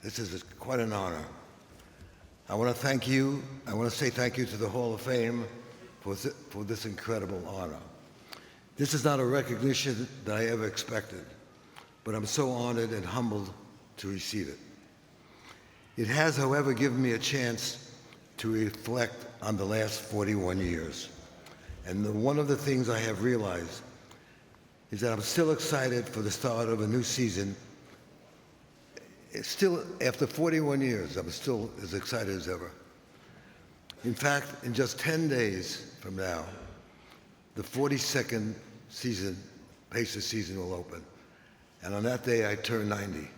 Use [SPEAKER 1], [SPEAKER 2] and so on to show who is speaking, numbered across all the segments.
[SPEAKER 1] This is quite an honor. I want to thank you. I want to say thank you to the Hall of Fame for this incredible honor. This is not a recognition that I ever expected, but I'm so honored and humbled to receive it. It has, however, given me a chance to reflect on the last 41 years. And one of the things I have realized is that I'm still excited for the start of a new season. It's still, after 41 years, I'm still as excited as ever. In fact, in just 10 days from now, the 42nd season, Pacers season will open. And on that day, I turn 90.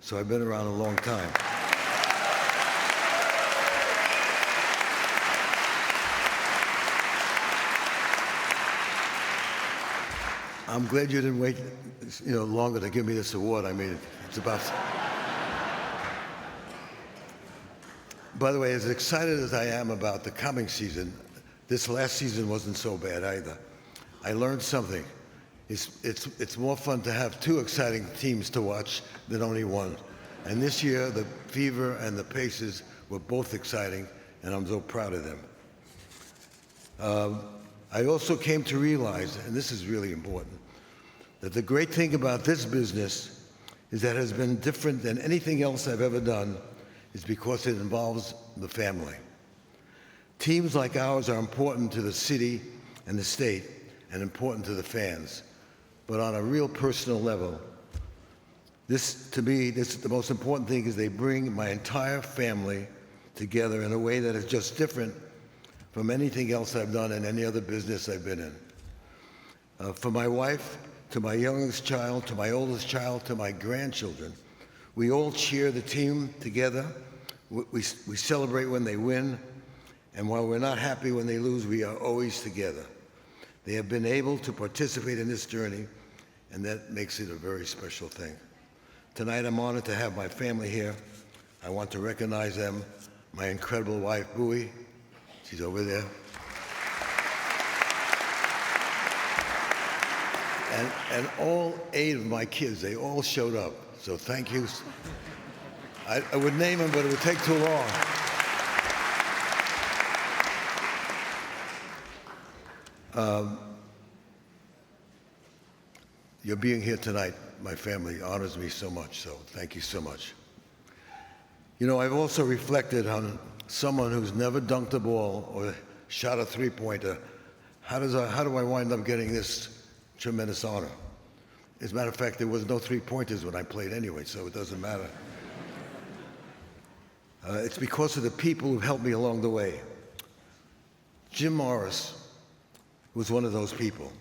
[SPEAKER 1] So I've been around a long time. I'm glad you didn't wait, longer to give me this award. I mean, it's about. By the way, as excited as I am about the coming season, this last season wasn't so bad either. I learned something. It's more fun to have two exciting teams to watch than only one. And this year, the Fever and the Pacers were both exciting, and I'm so proud of them. I also came to realize, and this is really important, that the great thing about this business is that it has been different than anything else I've ever done is because it involves the family. Teams like ours are important to the city and the state and important to the fans. But on a real personal level, to me, the most important thing is they bring my entire family together in a way that is just different from anything else I've done in any other business I've been in. From my wife, to my youngest child, to my oldest child, to my grandchildren, we all cheer the team together. We celebrate when they win, and while we're not happy when they lose, we are always together. They have been able to participate in this journey, and that makes it a very special thing. Tonight, I'm honored to have my family here. I want to recognize them, my incredible wife, Bowie. She's over there. And all 8 of my kids, they all showed up. So thank you. I would name them, but it would take too long. Your being here tonight, my family, honors me so much, so thank you so much. I've also reflected on someone who's never dunked a ball or shot a three-pointer. How do I wind up getting this tremendous honor? As a matter of fact, there was no three-pointers when I played anyway, so it doesn't matter. It's because of the people who've helped me along the way. Jim Morris was one of those people.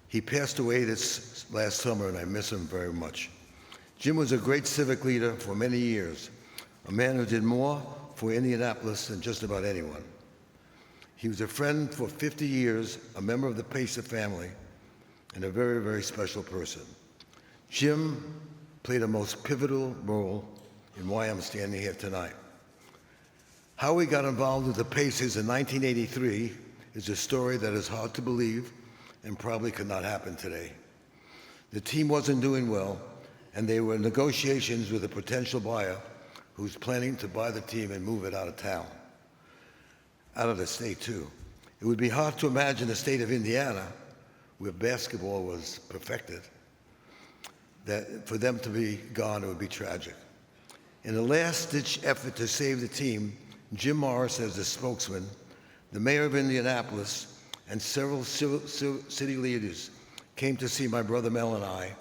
[SPEAKER 1] He passed away this last summer, and I miss him very much. Jim was a great civic leader for many years, a man who did more for Indianapolis than just about anyone. He was a friend for 50 years, a member of the Pacer family, and a very, very special person. Jim played a most pivotal role in why I'm standing here tonight. How we got involved with the Pacers in 1983 is a story that is hard to believe and probably could not happen today. The team wasn't doing well, and there were negotiations with a potential buyer who was planning to buy the team and move it out of town, out of the state too. It would be hard to imagine the state of Indiana, where basketball was perfected, that for them to be gone, it would be tragic. In a last-ditch effort to save the team, Jim Morris, as the spokesman, the mayor of Indianapolis, and several city leaders came to see my brother Mel and I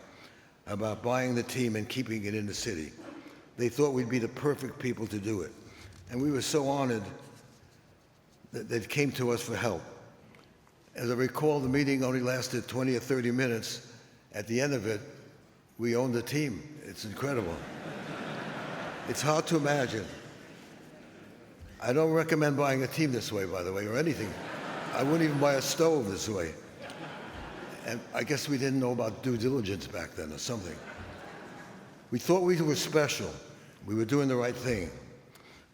[SPEAKER 1] about buying the team and keeping it in the city. They thought we'd be the perfect people to do it. And we were so honored that they came to us for help. As I recall, the meeting only lasted 20 or 30 minutes. At the end of it, we owned the team. It's incredible. It's hard to imagine. I don't recommend buying a team this way, by the way, or anything. I wouldn't even buy a stove this way. And I guess we didn't know about due diligence back then or something. We thought we were special. We were doing the right thing.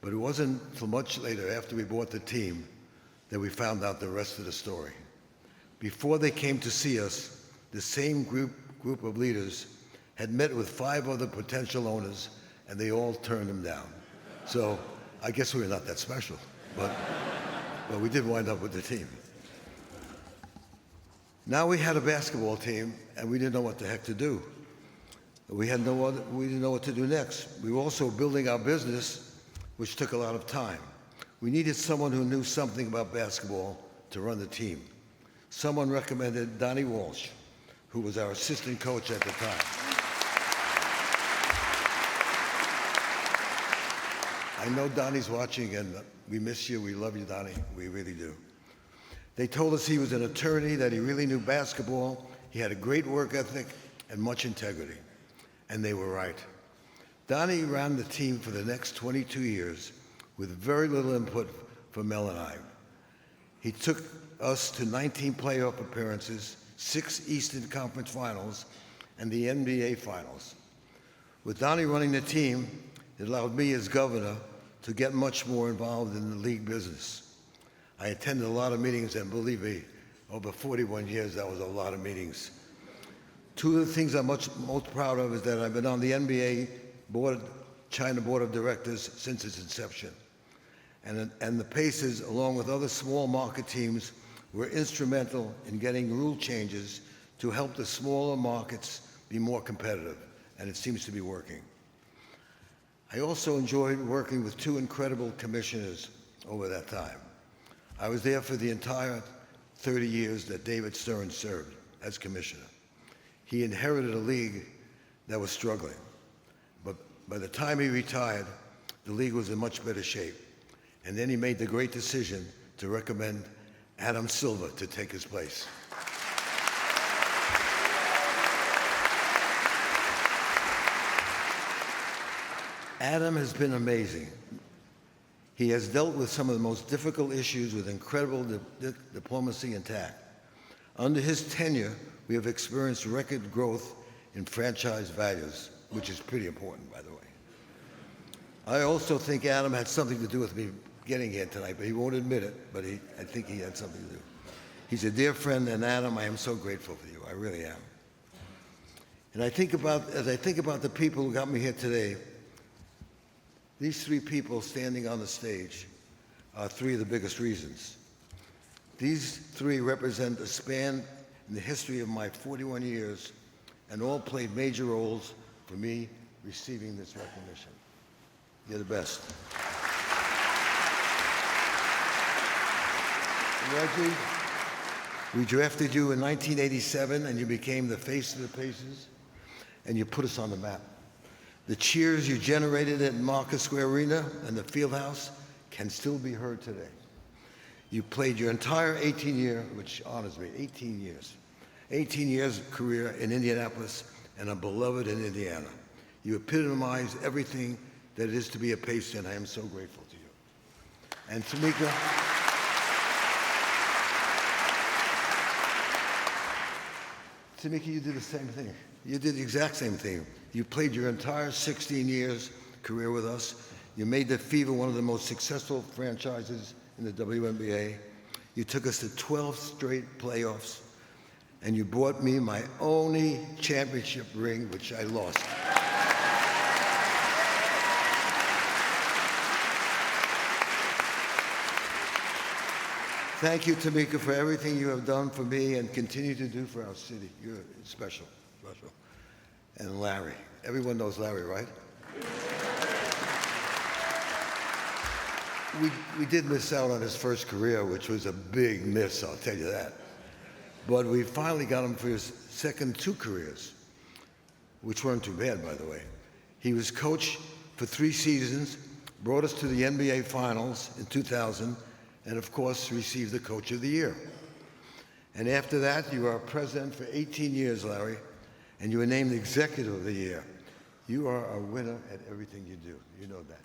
[SPEAKER 1] But it wasn't until much later, after we bought the team, that we found out the rest of the story. Before they came to see us, the same group of leaders had met with 5 other potential owners and they all turned him down. So I guess we're not that special, but we did wind up with the team. Now we had a basketball team, and we didn't know what the heck to do. We didn't know what to do next. We were also building our business, which took a lot of time. We needed someone who knew something about basketball to run the team. Someone recommended Donnie Walsh, who was our assistant coach at the time. I know Donnie's watching, and we miss you. We love you, Donnie. We really do. They told us he was an attorney, that he really knew basketball. He had a great work ethic and much integrity. And they were right. Donnie ran the team for the next 22 years with very little input from Mel and I. He took us to 19 playoff appearances, 6 Eastern Conference Finals, and the NBA Finals. With Donnie running the team, it allowed me as governor to get much more involved in the league business. I attended a lot of meetings, and believe me, over 41 years, that was a lot of meetings. Two of the things I'm most proud of is that I've been on the NBA China Board of Directors since its inception. And the Pacers, along with other small market teams, were instrumental in getting rule changes to help the smaller markets be more competitive, and it seems to be working. I also enjoyed working with 2 incredible commissioners over that time. I was there for the entire 30 years that David Stern served as commissioner. He inherited a league that was struggling, but by the time he retired, the league was in much better shape. And then he made the great decision to recommend Adam Silver to take his place. Adam has been amazing. He has dealt with some of the most difficult issues with incredible diplomacy and tact. Under his tenure, we have experienced record growth in franchise values, which is pretty important, by the way. I also think Adam had something to do with me getting here tonight, but he won't admit it, but I think he had something to do. He's a dear friend, and Adam, I am so grateful for you. I really am. And as I think about the people who got me here today, these 3 people standing on the stage are 3 of the biggest reasons. These 3 represent a span in the history of my 41 years, and all played major roles for me receiving this recognition. You're the best. Reggie, we drafted you in 1987, and you became the face of the Pacers, and you put us on the map. The cheers you generated at Marcus Square Arena and the Fieldhouse can still be heard today. You played your entire 18-year, which honors me, 18 years career in Indianapolis and are beloved in Indiana. You epitomize everything that it is to be a Pacer, and I am so grateful to you. And Tamika, you did the same thing. You did the exact same thing. You played your entire 16 years career with us. You made the Fever one of the most successful franchises in the WNBA. You took us to 12 straight playoffs, and you brought me my only championship ring, which I lost. Thank you, Tamika, for everything you have done for me and continue to do for our city. You're special, special. And Larry. Everyone knows Larry, right? We did miss out on his first career, which was a big miss, I'll tell you that. But we finally got him for his second 2 careers, which weren't too bad, by the way. He was coach for 3 seasons, brought us to the NBA Finals in 2000, and of course received the Coach of the Year. And after that, you were our president for 18 years, Larry, and you were named Executive of the Year. You are a winner at everything you do. You know that.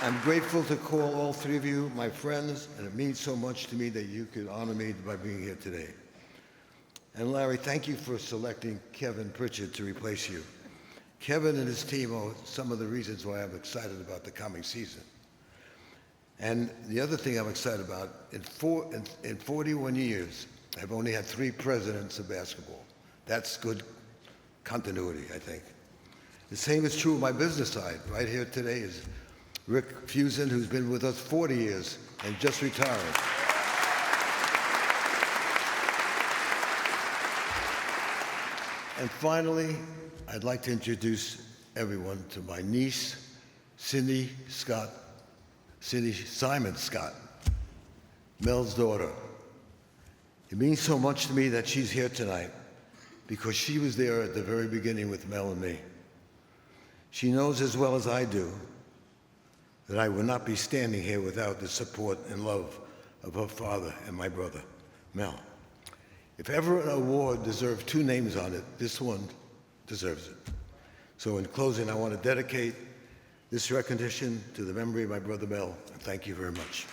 [SPEAKER 1] I'm grateful to call all 3 of you my friends, and it means so much to me that you could honor me by being here today. And Larry, thank you for selecting Kevin Pritchard to replace you. Kevin and his team are some of the reasons why I'm excited about the coming season. And the other thing I'm excited about, in 41 years, I've only had 3 presidents of basketball. That's good continuity, I think. The same is true of my business side. Right here today is Rick Fusen, who's been with us 40 years and just retired. And finally, I'd like to introduce everyone to my niece, Cindy Simon Scott, Mel's daughter. It means so much to me that she's here tonight because she was there at the very beginning with Mel and me. She knows as well as I do that I would not be standing here without the support and love of her father and my brother, Mel. If ever an award deserved 2 names on it, this one deserves it. So in closing, I want to dedicate this recognition to the memory of my brother Mel, and thank you very much.